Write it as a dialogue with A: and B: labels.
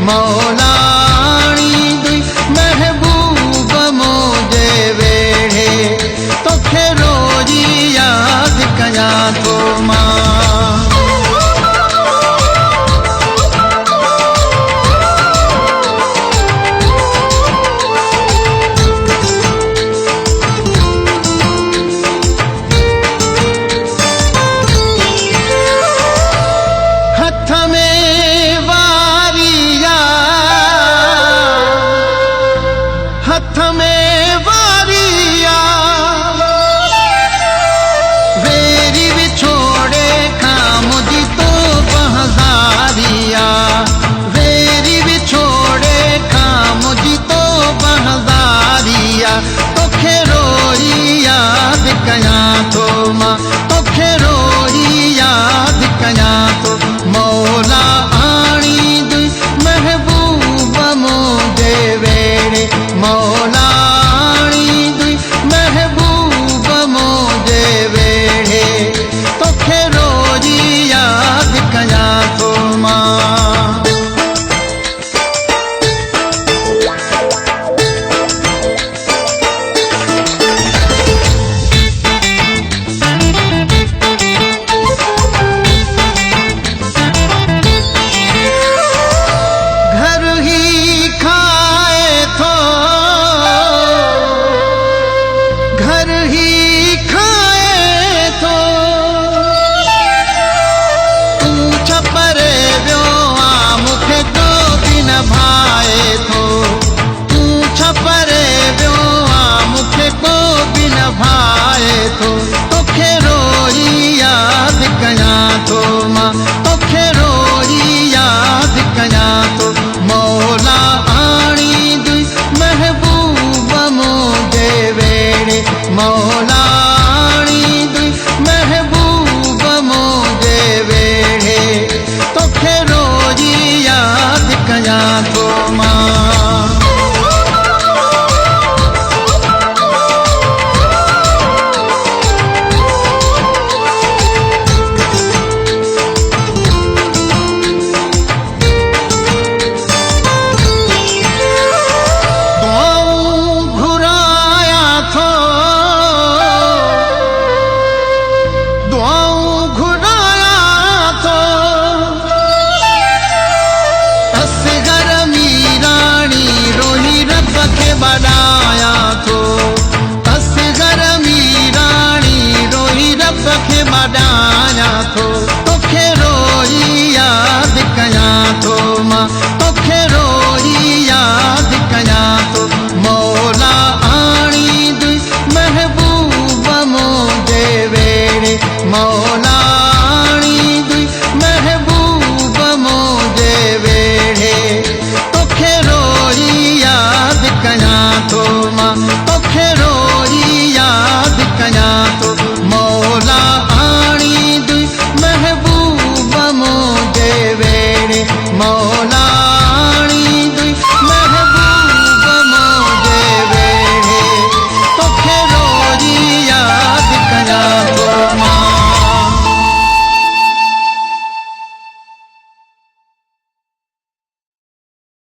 A: मौलाणी दुई महबूब मुझे वेड़े तोखे रोज़ी याद कया तो मां हथ में वारिया वेरी विछोड़े खां मुझी तो बहज़ारिया वेरी विछोड़े खां मुझी तो बहज़ारिया तोखे रोई याद कया तो मां तोखे रोई याद कया तो मौला आणी दुई महबूब मुझे वेड़े मौलाणी दुई महबूब मुझे वेड़े तोखे रोज़ी याद कया तो मां तोखे रोई याद कया तो मां तोखे रोई याद कया तो मौला आणी दुई महबूब मुझे वेड़े मौलाणी दुई महबूब मुझे वेड़े तोखे रोई याद कया तो मां बनाया तो असगर मीरानी रोही रब के बनाया तो तोखे रोई याद कया तो मां तोखे रोई याद कया तो मौला आणी दुई महबूब मुझे वेड़े मौलाणी दुई महबूब मुझे वेड़े तोखे रोई याद कया तो मां तोखे रोई याद कया तो मौला आणी दुई महबूब मुझे वेड़े मौला